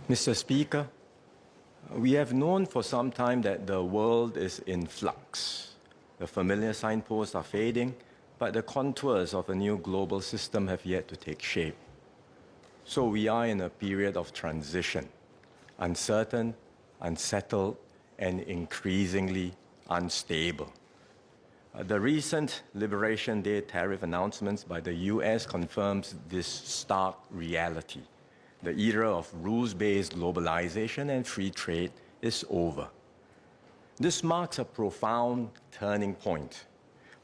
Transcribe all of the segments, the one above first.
Mr. Speaker, we have known for some time that the world is in flux. The familiar signposts are fading, but the contours of a new global system have yet to take shape. So we are in a period of transition, uncertain, unsettled, and increasingly unstable. The recent Liberation Day tariff announcements by the US confirms this stark reality. The era of rules-based globalization and free trade is over. This marks a profound turning point.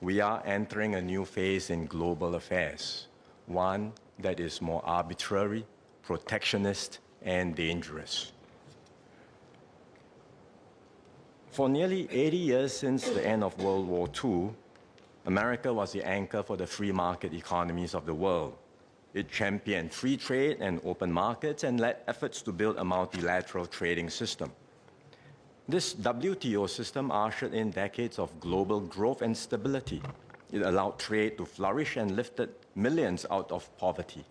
We are entering a new phase in global affairs, one that is more arbitrary, protectionist, and dangerous. For nearly 80 years since the end of World War II, America was the anchor for the free market economies of the world. It championed free trade and open markets and led efforts to build a multilateral trading system. This WTO system ushered in decades of global growth and stability. It allowed trade to flourish and lifted millions out of poverty.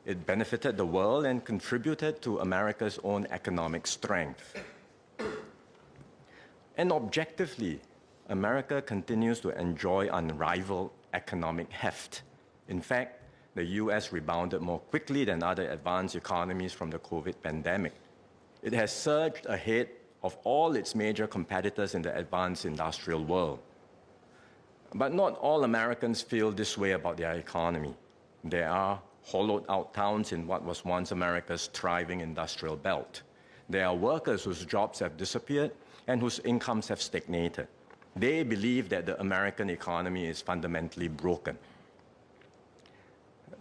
It benefited the world and contributed to America's own economic strength. And objectively, America continues to enjoy unrivaled economic heft. In fact, the US rebounded more quickly than other advanced economies from the COVID pandemic. It has surged ahead of all its major competitors in the advanced industrial world. But not all Americans feel this way about their economy. There are hollowed-out towns in what was once America's thriving industrial belt. There are workers whose jobs have disappeared and whose incomes have stagnated. They believe that the American economy is fundamentally broken.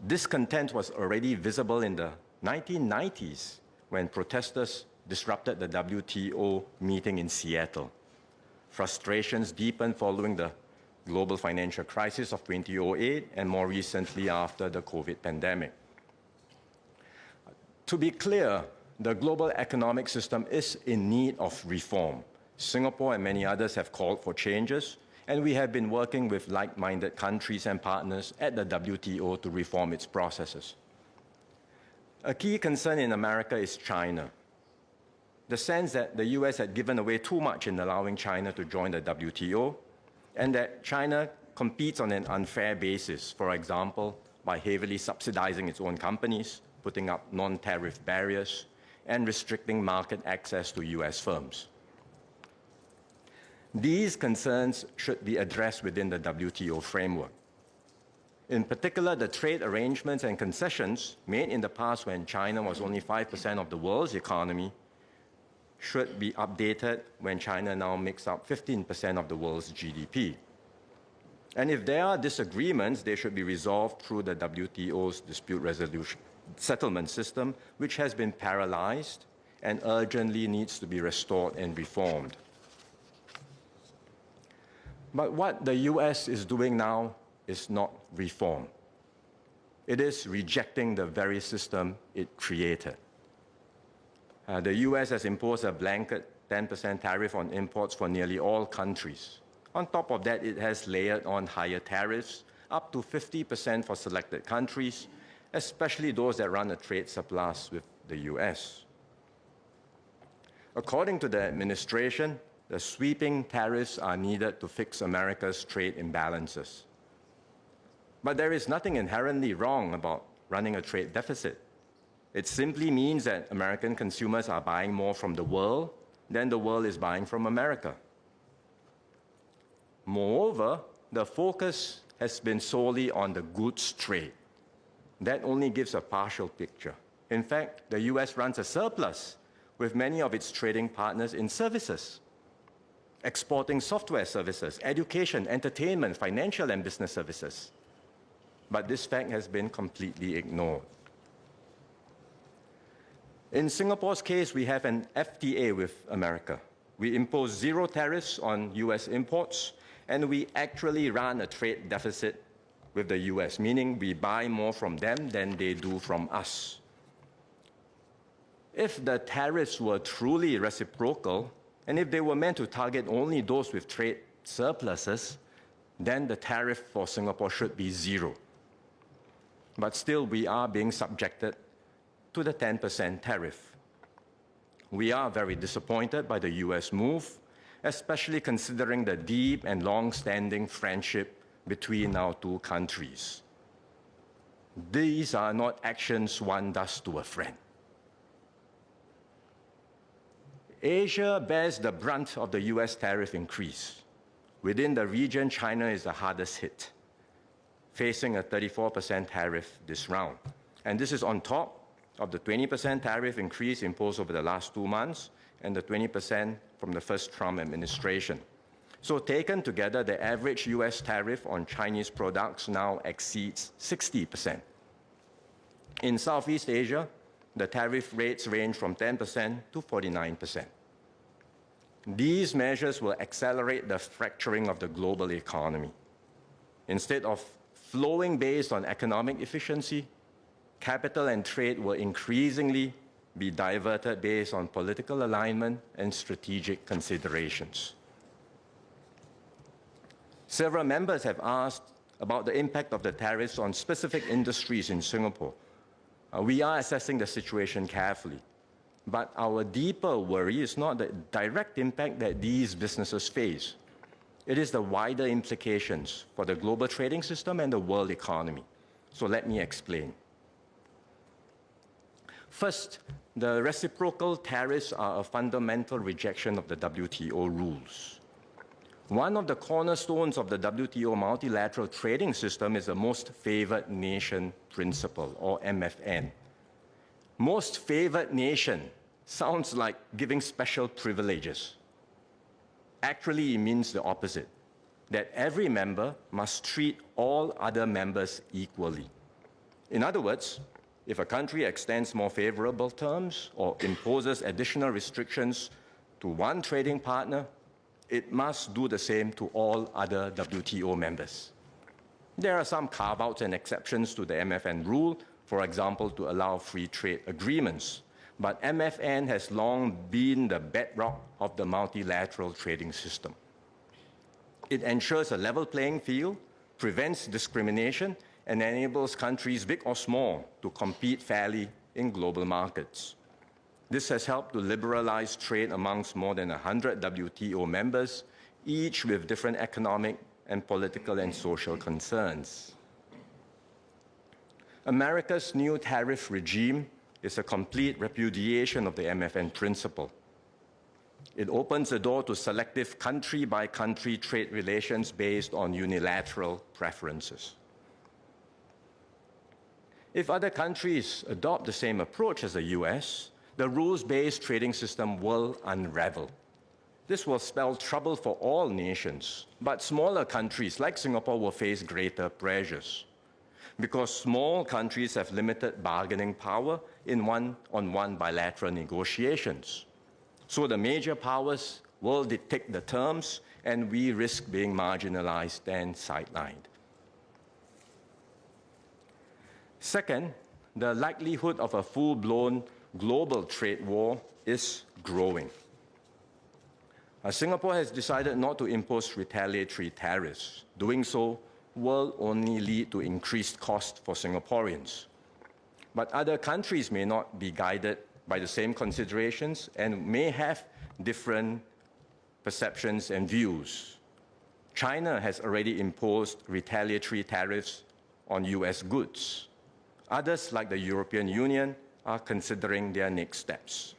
Discontent was already visible in the 1990s when protesters disrupted the WTO meeting in Seattle. Frustrations deepened following the global financial crisis of 2008 and more recently after the COVID pandemic. To be clear, the global economic system is in need of reform. Singapore and many others have called for changes, and we have been working with like-minded countries and partners at the WTO to reform its processes. A key concern in America is China. The sense that the US had given away too much in allowing China to join the WTO, and that China competes on an unfair basis, for example, by heavily subsidizing its own companies, putting up non-tariff barriers, and restricting market access to US firms. These concerns should be addressed within the WTO framework. In particular, the trade arrangements and concessions made in the past when China was only 5% of the world's economy should be updated when China now makes up 15% of the world's GDP. And if there are disagreements, they should be resolved through the WTO's dispute resolution settlement system, which has been paralyzed and urgently needs to be restored and reformed. But what the US is doing now is not reform. It is rejecting the very system it created. The US has imposed a blanket 10% tariff on imports for nearly all countries. On top of that, it has layered on higher tariffs, up to 50% for selected countries, especially those that run a trade surplus with the US. According to the administration, the sweeping tariffs are needed to fix America's trade imbalances. But there is nothing inherently wrong about running a trade deficit. It simply means that American consumers are buying more from the world than the world is buying from America. Moreover, the focus has been solely on the goods trade. That only gives a partial picture. In fact, the US runs a surplus with many of its trading partners in services, exporting software services, education, entertainment, financial and business services. But this fact has been completely ignored. In Singapore's case, we have an FTA with America. We impose zero tariffs on US imports, and we actually run a trade deficit with the US, meaning we buy more from them than they do from us. If the tariffs were truly reciprocal, and if they were meant to target only those with trade surpluses, then the tariff for Singapore should be zero. But still, we are being subjected to the 10% tariff. We are very disappointed by the US move, especially considering the deep and long-standing friendship between our two countries. These are not actions one does to a friend. Asia bears the brunt of the US tariff increase. Within the region, China is the hardest hit, facing a 34% tariff this round. And this is on top of the 20% tariff increase imposed over the last 2 months and the 20% from the first Trump administration. So taken together, the average US tariff on Chinese products now exceeds 60%. In Southeast Asia, the tariff rates range from 10% to 49%. These measures will accelerate the fracturing of the global economy. Instead of flowing based on economic efficiency, capital and trade will increasingly be diverted based on political alignment and strategic considerations. Several members have asked about the impact of the tariffs on specific industries in Singapore. We are assessing the situation carefully, but our deeper worry is not the direct impact that these businesses face. It is the wider implications for the global trading system and the world economy. So let me explain. First, the reciprocal tariffs are a fundamental rejection of the WTO rules. One of the cornerstones of the WTO multilateral trading system is the most favored nation principle, or MFN. Most favored nation sounds like giving special privileges. Actually, it means the opposite, that every member must treat all other members equally. In other words, if a country extends more favorable terms or imposes additional restrictions to one trading partner, it must do the same to all other WTO members. There are some carve-outs and exceptions to the MFN rule, for example, to allow free trade agreements. But MFN has long been the bedrock of the multilateral trading system. It ensures a level playing field, prevents discrimination, and enables countries, big or small, to compete fairly in global markets. This has helped to liberalize trade amongst more than 100 WTO members, each with different economic and political and social concerns. America's new tariff regime is a complete repudiation of the MFN principle. It opens the door to selective country-by-country trade relations based on unilateral preferences. If other countries adopt the same approach as the US, the rules-based trading system will unravel. This will spell trouble for all nations, but smaller countries like Singapore will face greater pressures, because small countries have limited bargaining power in one-on-one bilateral negotiations. So the major powers will dictate the terms, and we risk being marginalized and sidelined. Second, the likelihood of a full-blown global trade war is growing. Singapore has decided not to impose retaliatory tariffs. Doing so will only lead to increased costs for Singaporeans. But other countries may not be guided by the same considerations and may have different perceptions and views. China has already imposed retaliatory tariffs on US goods. Others, like the European Union, are considering their next steps.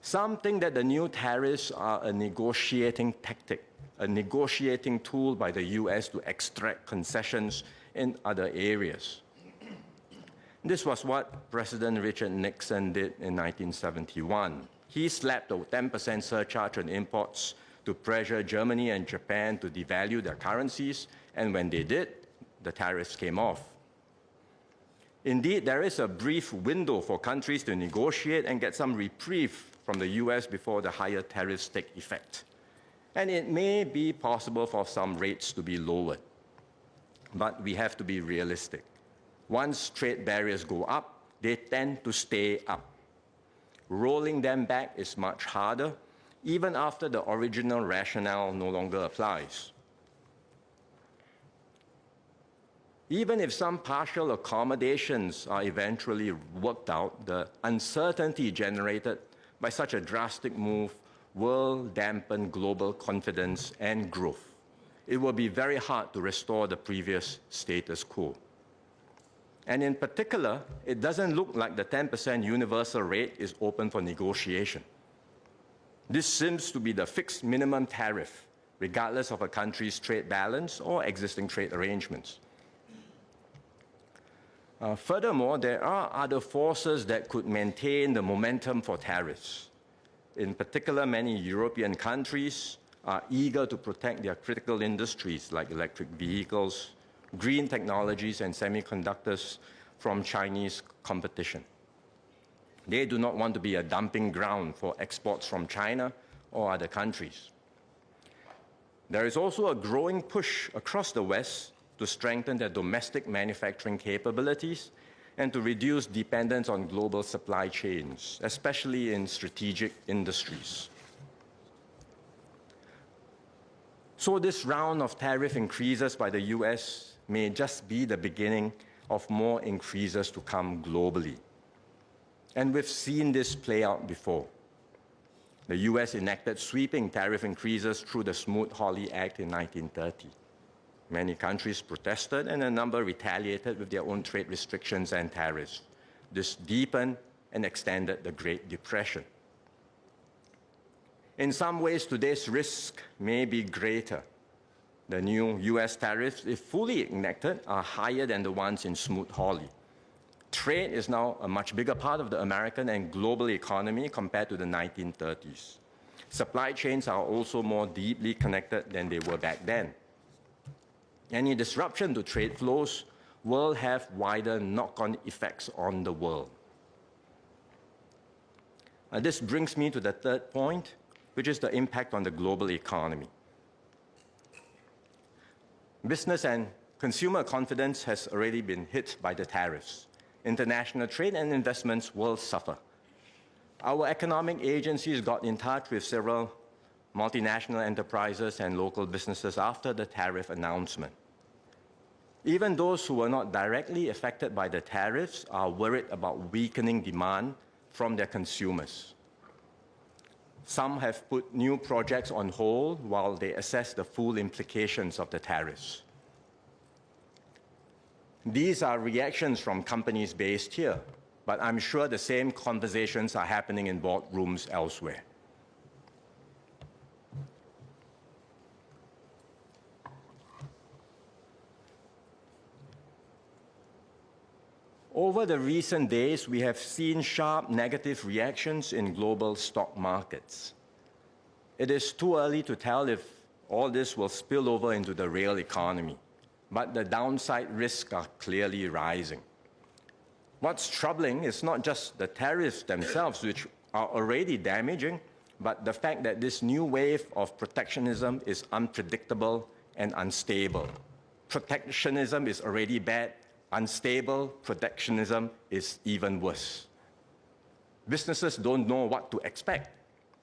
Some think that the new tariffs are a negotiating tactic, a negotiating tool by the US to extract concessions in other areas. This was what President Richard Nixon did in 1971. He slapped a 10% surcharge on imports to pressure Germany and Japan to devalue their currencies, and when they did, the tariffs came off. Indeed, there is a brief window for countries to negotiate and get some reprieve from the US before the higher tariffs take effect. And it may be possible for some rates to be lowered. But we have to be realistic. Once trade barriers go up, they tend to stay up. Rolling them back is much harder, even after the original rationale no longer applies. Even if some partial accommodations are eventually worked out, the uncertainty generated by such a drastic move will dampen global confidence and growth. It will be very hard to restore the previous status quo. And in particular, it doesn't look like the 10% universal rate is open for negotiation. This seems to be the fixed minimum tariff, regardless of a country's trade balance or existing trade arrangements. Furthermore, there are other forces that could maintain the momentum for tariffs. In particular, many European countries are eager to protect their critical industries like electric vehicles, green technologies, and semiconductors from Chinese competition. They do not want to be a dumping ground for exports from China or other countries. There is also a growing push across the West to strengthen their domestic manufacturing capabilities and to reduce dependence on global supply chains, especially in strategic industries. So this round of tariff increases by the US may just be the beginning of more increases to come globally. And we've seen this play out before. The US enacted sweeping tariff increases through the Smoot-Hawley Act in 1930. Many countries protested, and a number retaliated with their own trade restrictions and tariffs. This deepened and extended the Great Depression. In some ways, today's risk may be greater. The new US tariffs, if fully enacted, are higher than the ones in Smoot-Hawley. Trade is now a much bigger part of the American and global economy compared to the 1930s. Supply chains are also more deeply connected than they were back then. Any disruption to trade flows will have wider knock-on effects on the world. This brings me to the third point, which is the impact on the global economy. Business and consumer confidence has already been hit by the tariffs. International trade and investments will suffer. Our economic agencies got in touch with several multinational enterprises and local businesses after the tariff announcement. Even those who were not directly affected by the tariffs are worried about weakening demand from their consumers. Some have put new projects on hold while they assess the full implications of the tariffs. These are reactions from companies based here, but I'm sure the same conversations are happening in boardrooms elsewhere. Over the recent days, we have seen sharp negative reactions in global stock markets. It is too early to tell if all this will spill over into the real economy, but the downside risks are clearly rising. What's troubling is not just the tariffs themselves, which are already damaging, but the fact that this new wave of protectionism is unpredictable and unstable. Protectionism is already bad. Unstable protectionism is even worse. Businesses don't know what to expect.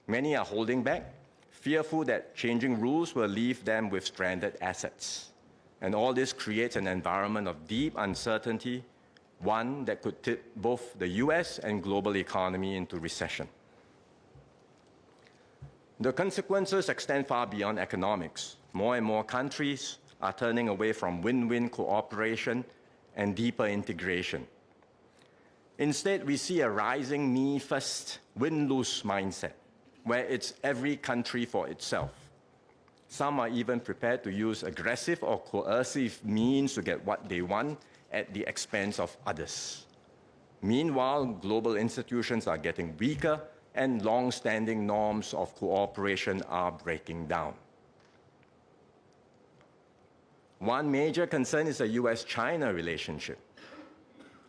Many are holding back, fearful that changing rules will leave them with stranded assets. And all this creates an environment of deep uncertainty, one that could tip both the US and global economy into recession. The consequences extend far beyond economics. More and more countries are turning away from win-win cooperation and deeper integration. Instead, we see a rising me-first, win-lose mindset, where it's every country for itself. Some are even prepared to use aggressive or coercive means to get what they want at the expense of others. Meanwhile, global institutions are getting weaker and long-standing norms of cooperation are breaking down. One major concern is the US-China relationship.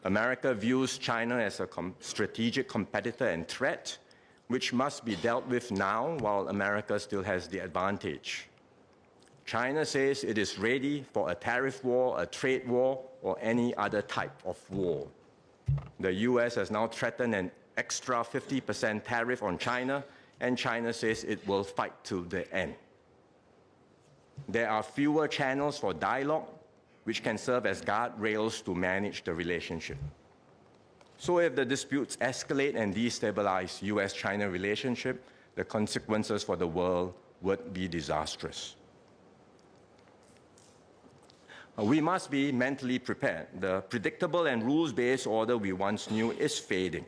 America views China as a strategic competitor and threat, which must be dealt with now while America still has the advantage. China says it is ready for a tariff war, a trade war, or any other type of war. The US has now threatened an extra 50% tariff on China, and China says it will fight till the end. There are fewer channels for dialogue, which can serve as guardrails to manage the relationship. So if the disputes escalate and destabilize US-China relationship, the consequences for the world would be disastrous. We must be mentally prepared. The predictable and rules-based order we once knew is fading.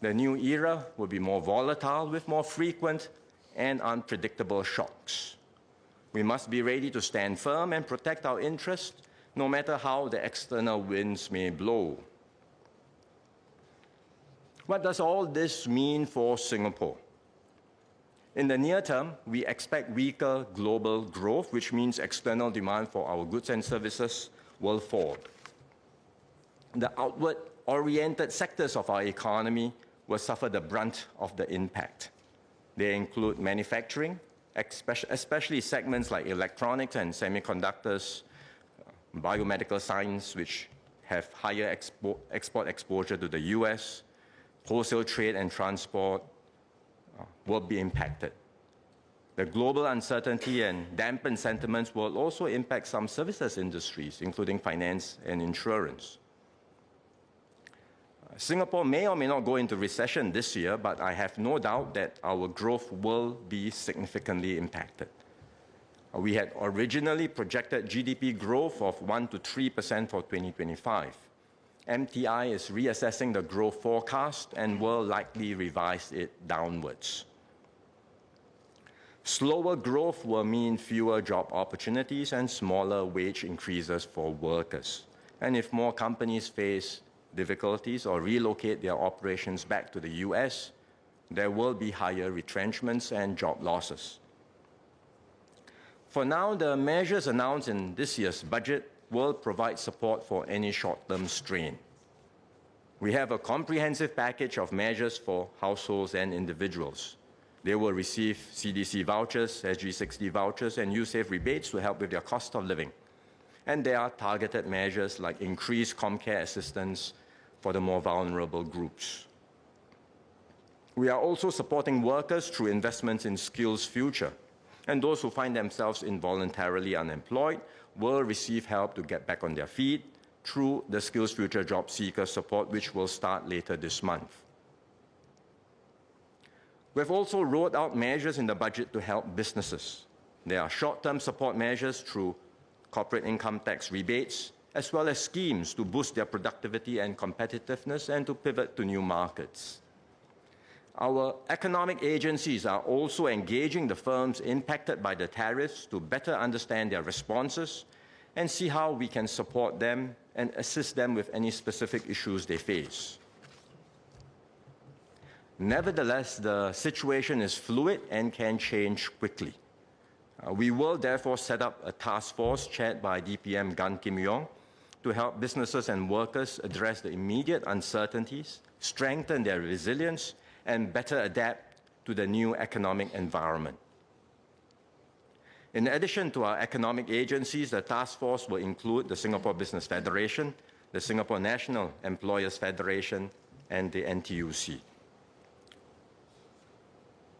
The new era will be more volatile with more frequent and unpredictable shocks. We must be ready to stand firm and protect our interests, no matter how the external winds may blow. What does all this mean for Singapore? In the near term, we expect weaker global growth, which means external demand for our goods and services will fall. The outward-oriented sectors of our economy will suffer the brunt of the impact. They include manufacturing, especially segments like electronics and semiconductors, biomedical science, which have higher export exposure to the US, wholesale trade and transport will be impacted. The global uncertainty and dampened sentiments will also impact some services industries, including finance and insurance. Singapore may or may not go into recession this year, but I have no doubt that our growth will be significantly impacted. We had originally projected GDP growth of 1% to 3% for 2025. MTI is reassessing the growth forecast and will likely revise it downwards. Slower growth will mean fewer job opportunities and smaller wage increases for workers. And if more companies face difficulties or relocate their operations back to the US, there will be higher retrenchments and job losses. For now, the measures announced in this year's budget will provide support for any short-term strain. We have a comprehensive package of measures for households and individuals. They will receive CDC vouchers, SG60 vouchers, and USAVE rebates to help with their cost of living. And there are targeted measures like increased ComCare assistance for the more vulnerable groups. We are also supporting workers through investments in Skills Future. And those who find themselves involuntarily unemployed will receive help to get back on their feet through the Skills Future Job Seeker support, which will start later this month. We've also rolled out measures in the budget to help businesses. There are short-term support measures through corporate income tax rebates, as well as schemes to boost their productivity and competitiveness and to pivot to new markets. Our economic agencies are also engaging the firms impacted by the tariffs to better understand their responses and see how we can support them and assist them with any specific issues they face. Nevertheless, the situation is fluid and can change quickly. We will therefore set up a task force chaired by DPM Gan Kim Yong to help businesses and workers address the immediate uncertainties, strengthen their resilience, and better adapt to the new economic environment. In addition to our economic agencies, the task force will include the Singapore Business Federation, the Singapore National Employers Federation, and the NTUC.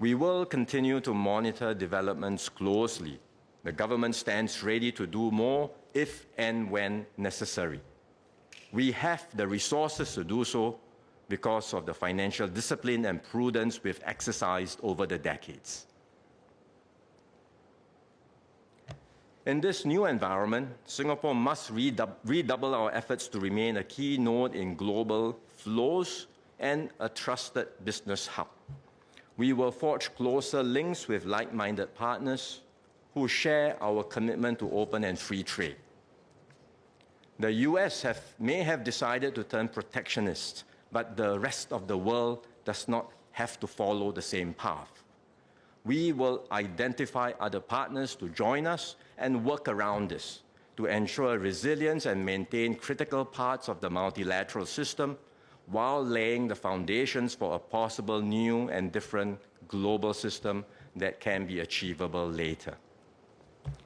We will continue to monitor developments closely. The government stands ready to do more if and when necessary. We have the resources to do so because of the financial discipline and prudence we've exercised over the decades. In this new environment, Singapore must redouble our efforts to remain a key node in global flows and a trusted business hub. We will forge closer links with like-minded partners who share our commitment to open and free trade. The US may have decided to turn protectionist, but the rest of the world does not have to follow the same path. We will identify other partners to join us and work around this to ensure resilience and maintain critical parts of the multilateral system while laying the foundations for a possible new and different global system that can be achievable later.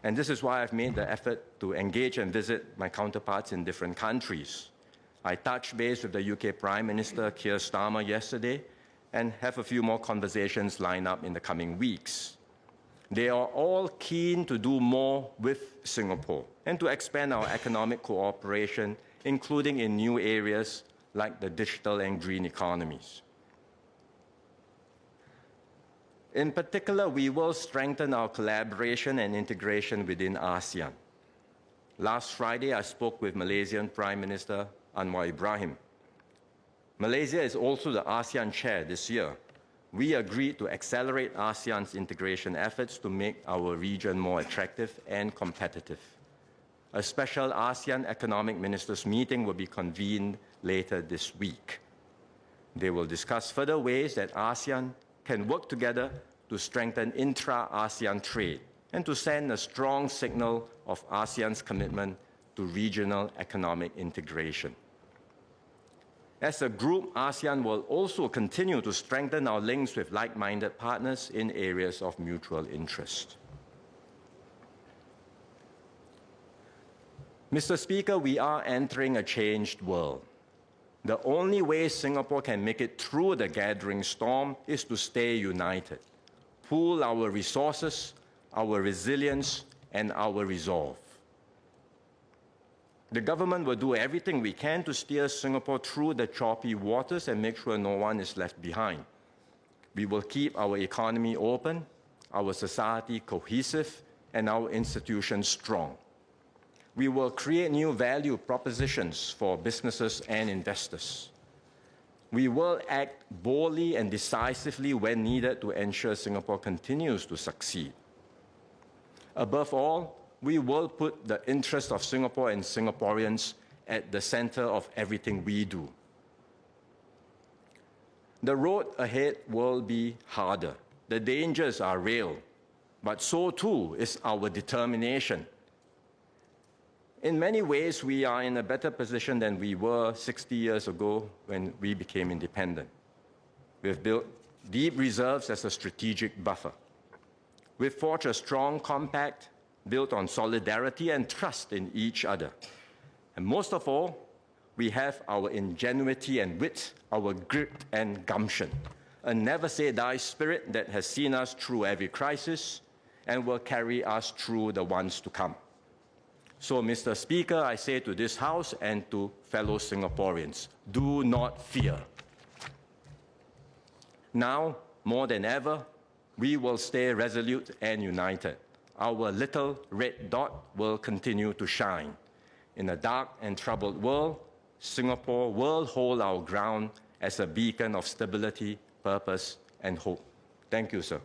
And this is why I've made the effort to engage and visit my counterparts in different countries. I touched base with the UK Prime Minister Keir Starmer yesterday and have a few more conversations lined up in the coming weeks. They are all keen to do more with Singapore and to expand our economic cooperation, including in new areas like the digital and green economies. In particular, we will strengthen our collaboration and integration within ASEAN. Last Friday, I spoke with Malaysian Prime Minister Anwar Ibrahim. Malaysia is also the ASEAN chair this year. We agreed to accelerate ASEAN's integration efforts to make our region more attractive and competitive. A special ASEAN Economic Ministers meeting will be convened later this week. They will discuss further ways that ASEAN can work together to strengthen intra-ASEAN trade and to send a strong signal of ASEAN's commitment to regional economic integration. As a group, ASEAN will also continue to strengthen our links with like-minded partners in areas of mutual interest. Mr. Speaker, we are entering a changed world. The only way Singapore can make it through the gathering storm is to stay united, pool our resources, our resilience, and our resolve. The government will do everything we can to steer Singapore through the choppy waters and make sure no one is left behind. We will keep our economy open, our society cohesive, and our institutions strong. We will create new value propositions for businesses and investors. We will act boldly and decisively when needed to ensure Singapore continues to succeed. Above all, we will put the interests of Singapore and Singaporeans at the center of everything we do. The road ahead will be harder. The dangers are real, but so too is our determination. In many ways, we are in a better position than we were 60 years ago when we became independent. We've built deep reserves as a strategic buffer. We've forged a strong compact built on solidarity and trust in each other. And most of all, we have our ingenuity and wit, our grit and gumption, a never-say-die spirit that has seen us through every crisis and will carry us through the ones to come. So, Mr. Speaker, I say to this House and to fellow Singaporeans, do not fear. Now, more than ever, we will stay resolute and united. Our little red dot will continue to shine. In a dark and troubled world, Singapore will hold our ground as a beacon of stability, purpose, and hope. Thank you, sir.